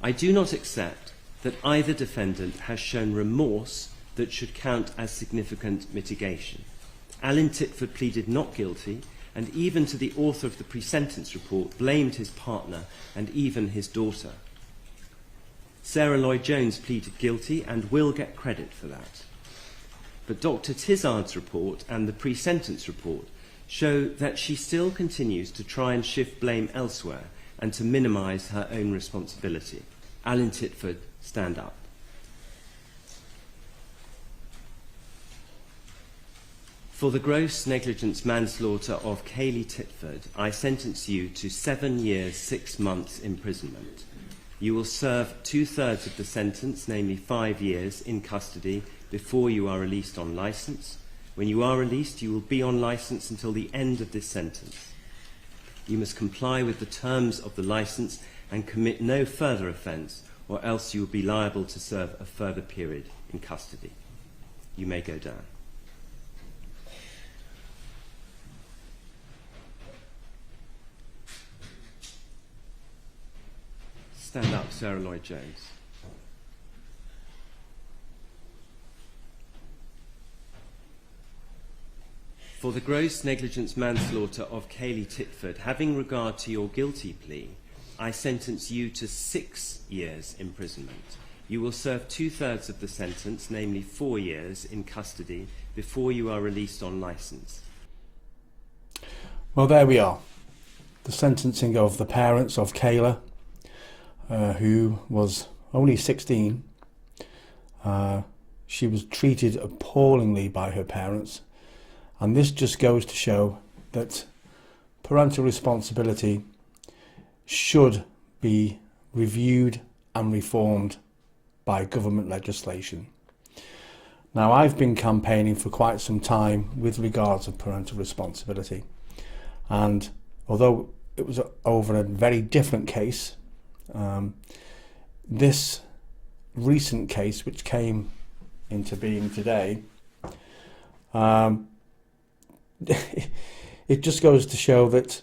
I do not accept that either defendant has shown remorse that should count as significant mitigation. Alan Titford pleaded not guilty, and even to the author of the pre-sentence report blamed his partner and even his daughter. Sarah Lloyd-Jones pleaded guilty and will get credit for that. But Dr. Tizard's report and the pre-sentence report show that she still continues to try and shift blame elsewhere and to minimise her own responsibility. Alan Titford, stand up. For the gross negligence manslaughter of Kaylea Titford, I sentence you to 7 years, 6 months imprisonment. You will serve 2/3 of the sentence, namely 5 years, in custody before you are released on licence. When you are released, you will be on licence until the end of this sentence. You must comply with the terms of the licence and commit no further offence, or else you will be liable to serve a further period in custody. You may go down. Stand up, Sarah Lloyd-Jones. For the gross negligence manslaughter of Kaylea Titford, having regard to your guilty plea, I sentence you to 6 years imprisonment. You will serve 2/3 of the sentence, namely 4 years, in custody before you are released on licence. Well, there we are. The sentencing of the parents of Kaylea, who was only 16. She was treated appallingly by her parents, and this just goes to show that parental responsibility should be reviewed and reformed by government legislation. Now, I've been campaigning for quite some time with regards to parental responsibility, and although it was over a very different case, this recent case, which came into being today, it just goes to show that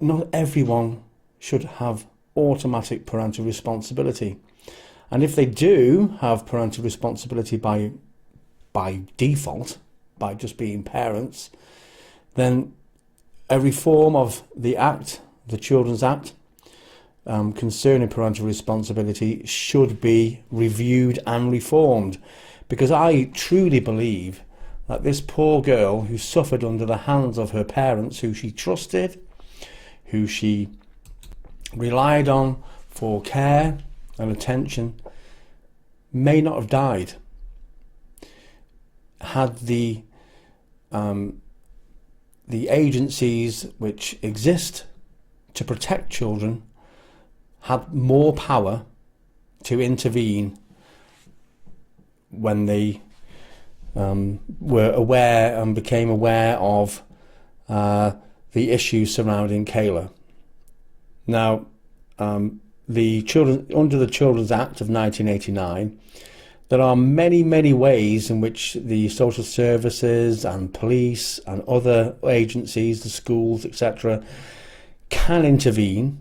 not everyone should have automatic parental responsibility. And if they do have parental responsibility by default, by just being parents, then a reform of the Act, the Children's Act, concerning parental responsibility should be reviewed and reformed, because I truly believe that this poor girl who suffered under the hands of her parents, who she trusted, who she relied on for care and attention, may not have died had the agencies which exist to protect children had more power to intervene when they were aware and became aware of the issues surrounding Kaylea. Now, under the Children's Act of 1989, there are many, many ways in which the social services and police and other agencies, the schools, etc., can intervene,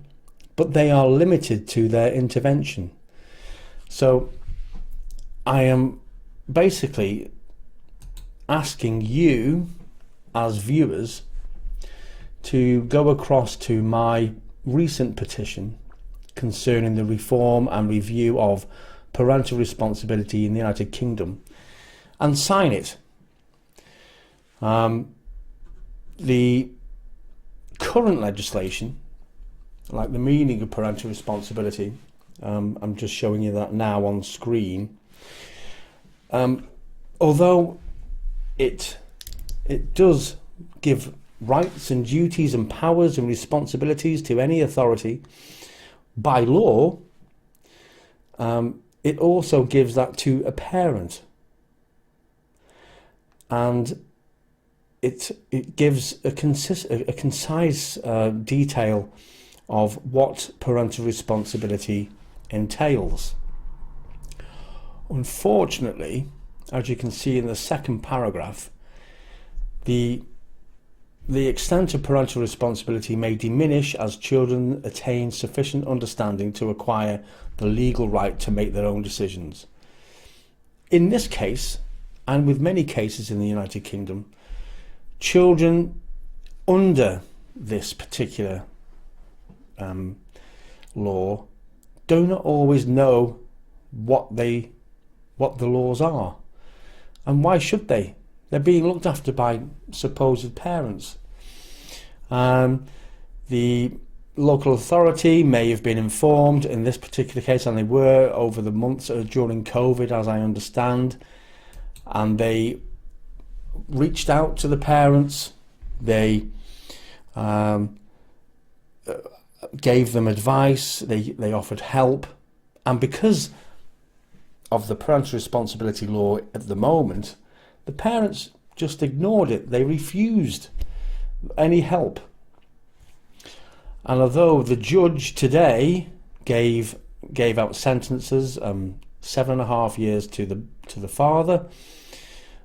but they are limited to their intervention. So I am basically asking you as viewers to go across to my recent petition concerning the reform and review of parental responsibility in the United Kingdom and sign it. The current legislation, like the meaning of parental responsibility, I'm just showing you that now on screen, although it does give rights and duties and powers and responsibilities to any authority by law, it also gives that to a parent, and it gives a concise detail of what parental responsibility entails. Unfortunately, as you can see in the second paragraph, the the extent of parental responsibility may diminish as children attain sufficient understanding to acquire the legal right to make their own decisions. In this case, and with many cases in the United Kingdom, children under this particular law do not always know what the laws are. And why should they? They're being looked after by supposed parents. The local authority may have been informed in this particular case, and they were over the months during COVID, as I understand, and they reached out to the parents. They gave them advice, they offered help, and because of the parental responsibility law at the moment, the parents just ignored it. They refused any help. And although the judge today gave out sentences, 7.5 years to the father,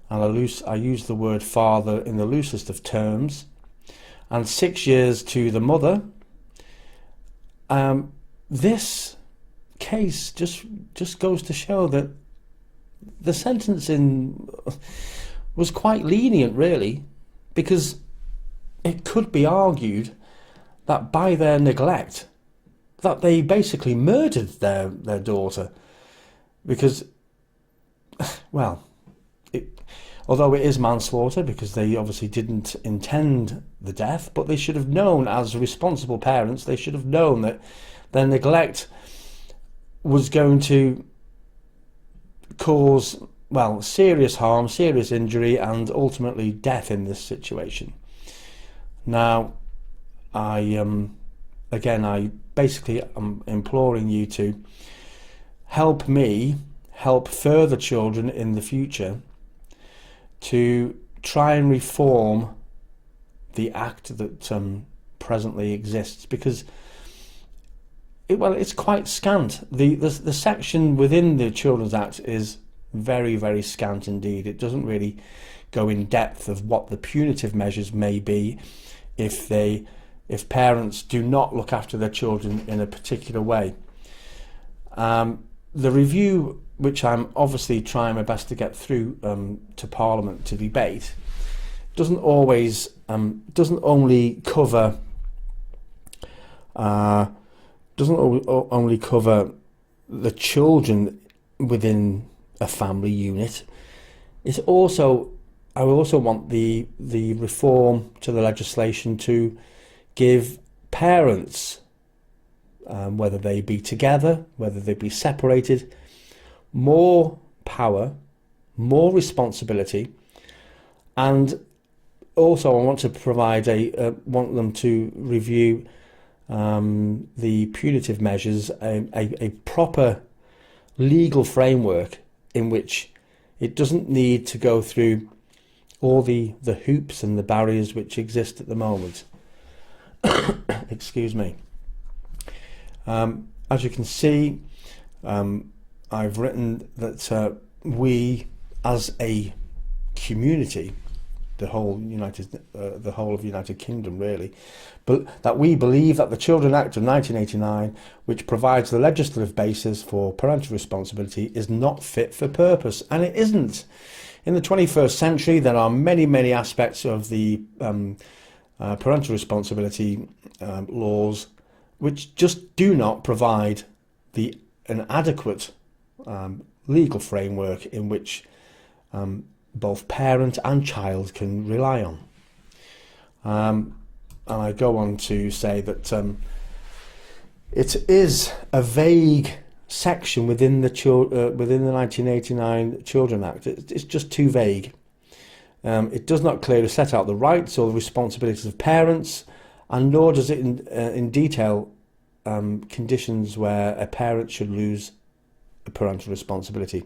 and I use the word father in the loosest of terms, and 6 years to the mother, this case just goes to show that the sentencing was quite lenient, really, because it could be argued that by their neglect that they basically murdered their daughter, because, well, although it is manslaughter because they obviously didn't intend the death, but they should have known, as responsible parents, they should have known that their neglect was going to cause, well, serious harm, serious injury, and ultimately death in this situation. Now, I basically am imploring you to help me help further children in the future to try and reform the act that presently exists, because it's quite scant. The section within the Children's Act is very, very scant indeed. It doesn't really go in depth of what the punitive measures may be if parents do not look after their children in a particular way. The review, which I'm obviously trying my best to get through to Parliament to debate, doesn't only cover the children within a family unit. I also want the reform to the legislation to give parents, whether they be together, whether they be separated, more power, more responsibility, and also I want to provide want them to review the punitive measures, a proper legal framework in which it doesn't need to go through all the hoops and the barriers which exist at the moment. Excuse me. As you can see, I've written that we, as a community, the whole of the United Kingdom really, but that we believe that the Children Act of 1989, which provides the legislative basis for parental responsibility, is not fit for purpose, and it isn't. In the 21st century, there are many, many aspects of the parental responsibility laws which just do not provide an adequate legal framework in which both parent and child can rely on. And I go on to say that it is a vague section within the 1989 Children Act. It's just too vague. It does not clearly set out the rights or the responsibilities of parents, and nor does it in detail conditions where a parent should lose a parental responsibility.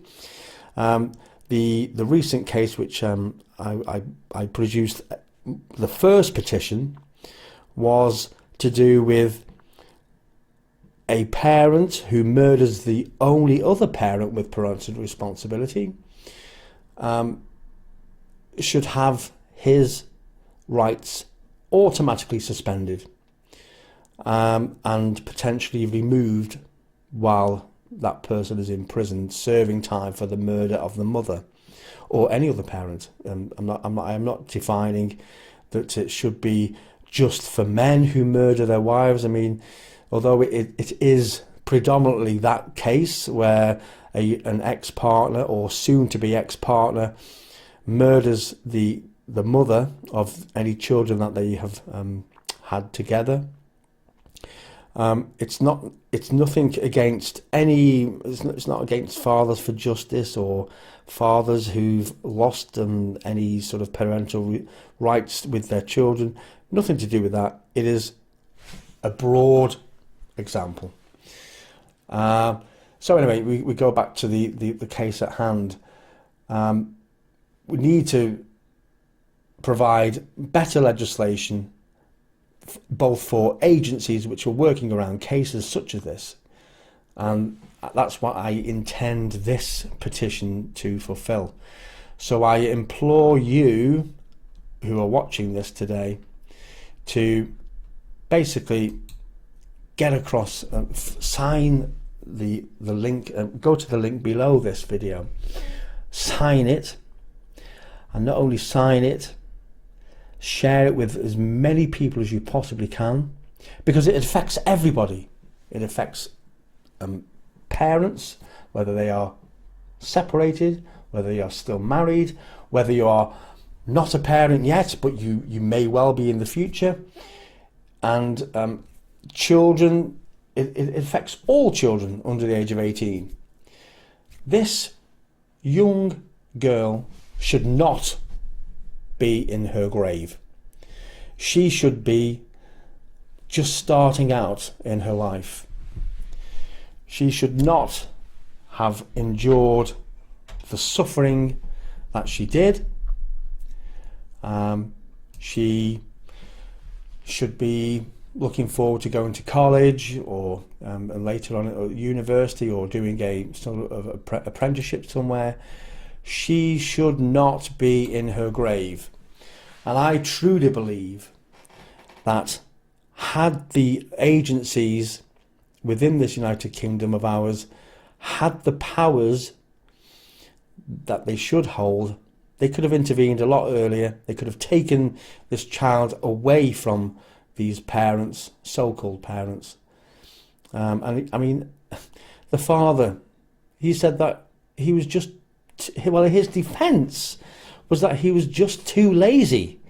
The recent case which I produced, the first petition, was to do with a parent who murders the only other parent with parental responsibility should have his rights automatically suspended and potentially removed while that person is in prison serving time for the murder of the mother or any other parent. I'm not defining that it should be just for men who murder their wives. I mean, although it is predominantly that case where an ex-partner or soon-to-be ex-partner murders the mother of any children that they have had together. It's nothing against it's not against fathers for justice or fathers who've lost any sort of parental rights with their children. Nothing to do with that. It is a broad example. So anyway, we go back to the case at hand. We need to provide better legislation both for agencies which are working around cases such as this, and that's what I intend this petition to fulfill. So I implore you who are watching this today to basically get across, sign the link, go to the link below this video, sign it, and not only sign it, share it with as many people as you possibly can, because it affects everybody. It affects parents, whether they are separated, whether they are still married, whether you are not a parent yet but you may well be in the future, and children. It affects all children under the age of 18. This young girl should not be in her grave. She should be just starting out in her life. She should not have endured the suffering that she did. She should be looking forward to going to college or later on at university or doing a sort of apprenticeship somewhere. She should not be in her grave. And I truly believe that had the agencies within this United Kingdom of ours had the powers that they should hold, they could have intervened a lot earlier. They could have taken this child away from these parents, so-called parents. And I mean, the father, he said that he was just, well, his defence was that he was just too lazy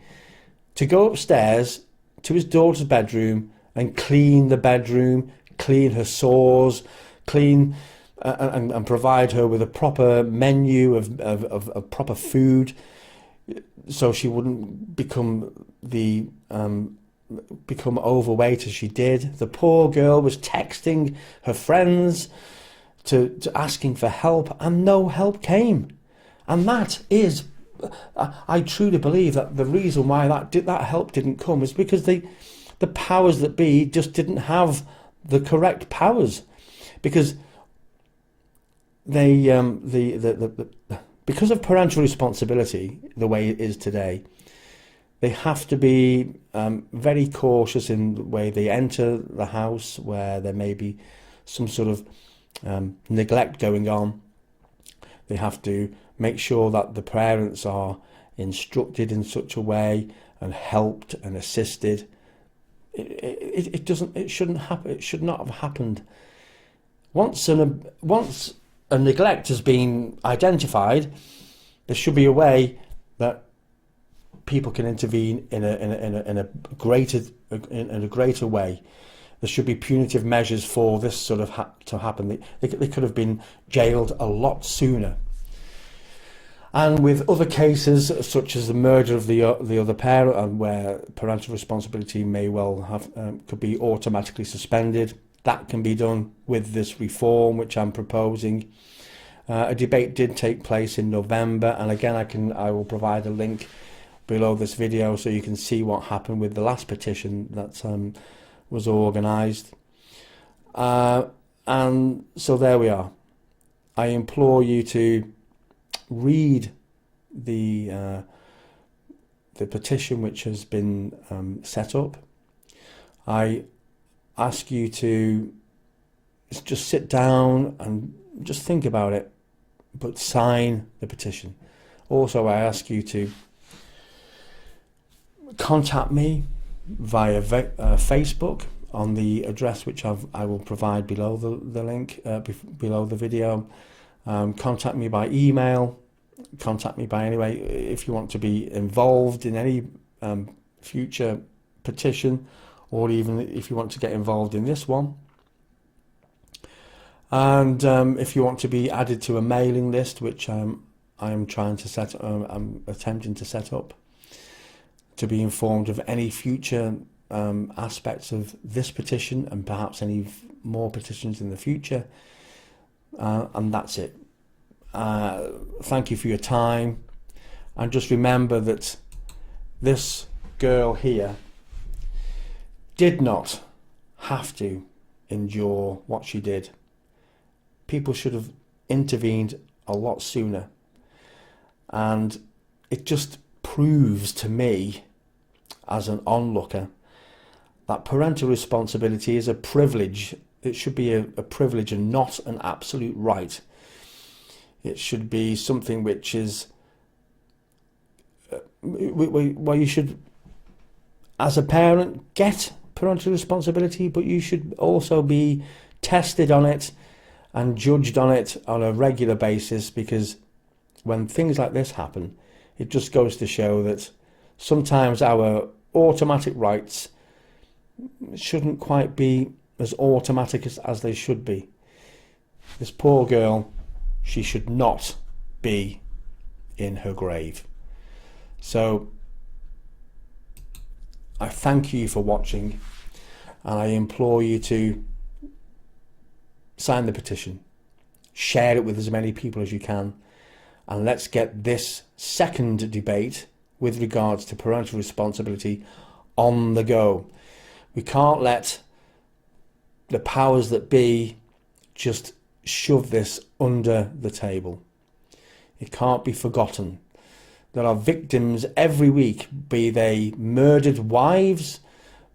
to go upstairs to his daughter's bedroom and clean the bedroom, clean her sores, clean and provide her with a proper menu of proper food, so she wouldn't become overweight as she did. The poor girl was texting her friends to asking for help, and no help came. And that is, I truly believe that the reason why that help didn't come is because the powers that be just didn't have the correct powers, because they because of parental responsibility the way it is today, they have to be very cautious in the way they enter the house where there may be some sort of neglect going on. They have to make sure that the parents are instructed in such a way and helped and assisted. It shouldn't happen. It should not have happened. Once a neglect has been identified, there should be a way that people can intervene in a greater way. There should be punitive measures for this sort of to happen. They could have been jailed a lot sooner. And with other cases, such as the murder of the other parent, and where parental responsibility may well have could be automatically suspended, that can be done with this reform which I'm proposing. A debate did take place in November, and again I will provide a link below this video so you can see what happened with the last petition that was organised. And so there we are. I implore you to read the the petition which has been set up. I ask you to just sit down and just think about it, but sign the petition. Also, I ask you to contact me via Facebook on the address which I will provide below the link, below the video. Contact me by email, contact me by any way if you want to be involved in any future petition, or even if you want to get involved in this one. And if you want to be added to a mailing list, which I'm attempting to set up, to be informed of any future aspects of this petition and perhaps any more petitions in the future. And that's it. Thank you for your time, and just remember that this girl here did not have to endure what she did. People should have intervened a lot sooner, and it just proves to me as an onlooker that parental responsibility is a privilege. It should be a privilege and not an absolute right. It should be something which is where you should, as a parent, get parental responsibility, but you should also be tested on it and judged on it on a regular basis, because when things like this happen, it just goes to show that sometimes our automatic rights shouldn't quite be as automatic as they should be. This poor girl, she should not be in her grave. So I thank you for watching, and I implore you to sign the petition, share it with as many people as you can, and let's get this second debate with regards to parental responsibility on the go. We can't let the powers that be just shove this under the table. It can't be forgotten. There are victims every week, be they murdered wives,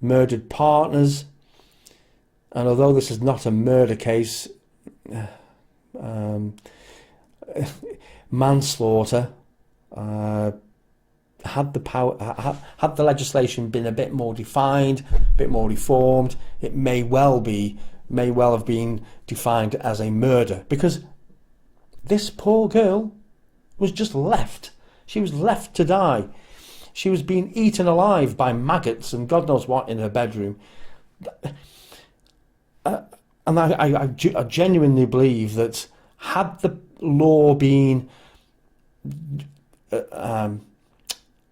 murdered partners, and although this is not a murder case, manslaughter, had the legislation been a bit more defined, a bit more reformed, it may well have been defined as a murder, because this poor girl was just left. She was left to die. She was being eaten alive by maggots and God knows what in her bedroom. And I genuinely believe that had the law been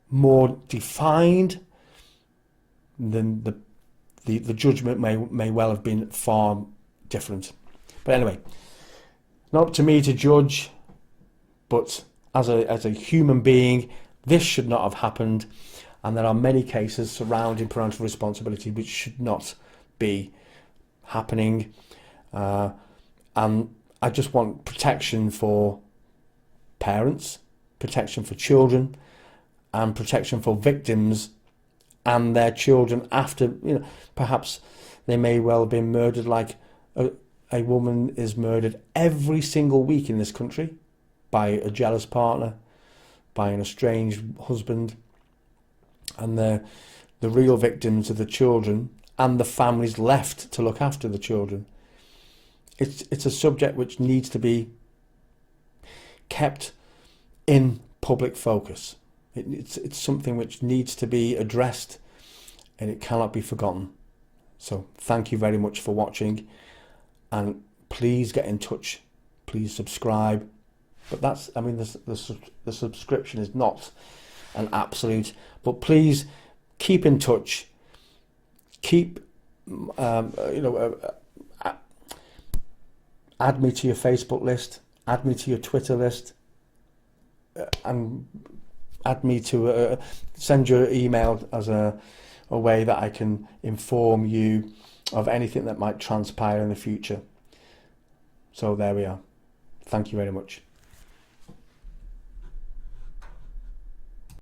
more defined, then the judgment may well have been far different. But anyway, not up to me to judge, but as a human being, this should not have happened, and there are many cases surrounding parental responsibility which should not be happening, and I just want protection for parents, protection for children, and protection for victims and their children after, perhaps they may well have been murdered, like a woman is murdered every single week in this country by a jealous partner, by an estranged husband, and the real victims are the children and the families left to look after the children. It's a subject which needs to be kept in public focus. It's something which needs to be addressed, and it cannot be forgotten. So thank you very much for watching, and please get in touch, please subscribe. But the subscription is not an absolute, but please keep in touch, keep add me to your Facebook list, add me to your Twitter list, and add me to send your email as a way that I can inform you of anything that might transpire in the future. So there we are. Thank you very much.